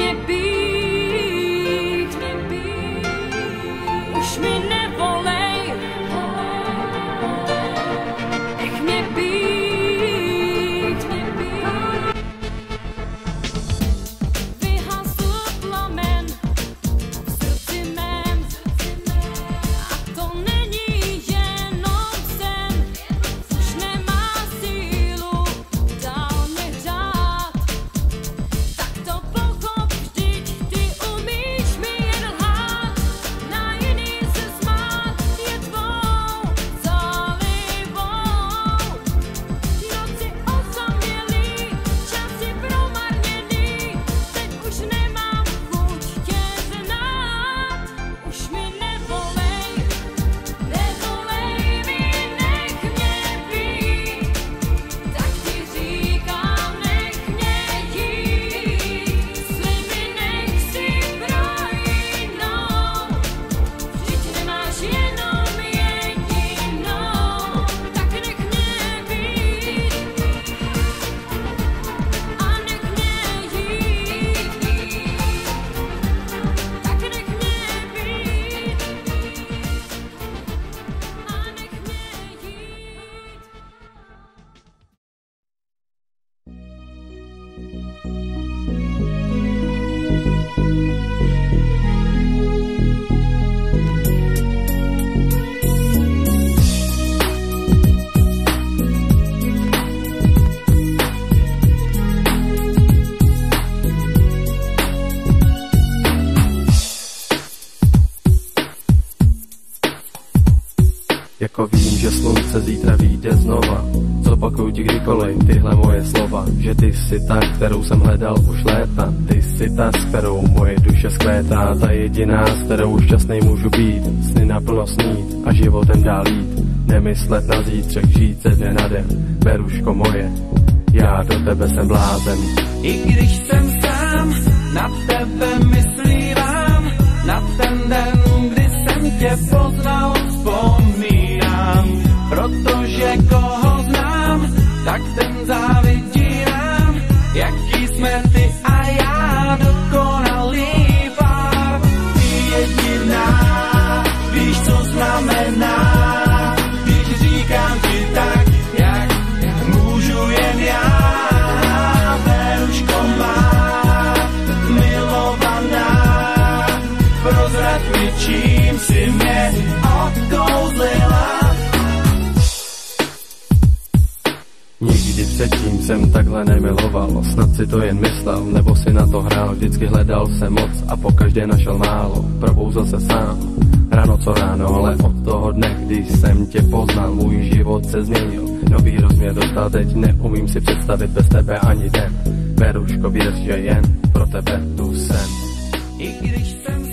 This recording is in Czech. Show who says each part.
Speaker 1: mě být, už mi nevolej, nech mě být, vyhasl plamen v srdci mém, a to není jenom sen, už nemá sílu dál mě hřát, tak to pochop, vždyť ty umíš mi jen lhát, na jiný se smát je tvou zálibou. Noci osamělý, časy promarněný, teď už nemám chuť tě znát, už mi nevolej mi, nech mě být, tak ti říkám, nech mě jít, sliby nech si projít, vždyť nemáš jenom jedinou, tak nech mě být a nech mě jít, tak nech mě být a nech mě
Speaker 2: Jako vím, že slunce zítra vyjde znova, zopakuju ti kdykoliv tyhle moje slova, že ty jsi ta, kterou jsem hledal už léta, ty jsi ta, s kterou moje duše skvétá, ta jediná, s kterou šťastnej můžu být, sny naplno snít a životem dál jít, nemyslet na zítřek, žít ze dne na den, Beruško moje, já do tebe jsem blázen.
Speaker 3: I když jsem sám, na tebe myslívám, na ten den, kdy jsem tě poznal, vzpomínám, protože koho znám, tak ten závidí nám, jaký jsme ty a já, dokonalý pár. Ty jediná, víš, co znamená, když říkám ti tak, jak můžu jen já. Beruško má, milovaná, prozrať mi, čím si mě odkouzlila.
Speaker 2: Nikdy předtím jsem takhle nemiloval, snad si to jen myslel, nebo si na to hrál, vždycky hledal jsem moc a pokaždé našel málo, probouzl se sám, ráno co ráno, ale od toho dne, když jsem tě poznal, můj život se změnil, nový rozměr dostal, teď neumím si představit bez tebe ani den, Beruško, věř, že jen pro tebe tu jsem.
Speaker 3: I když jsem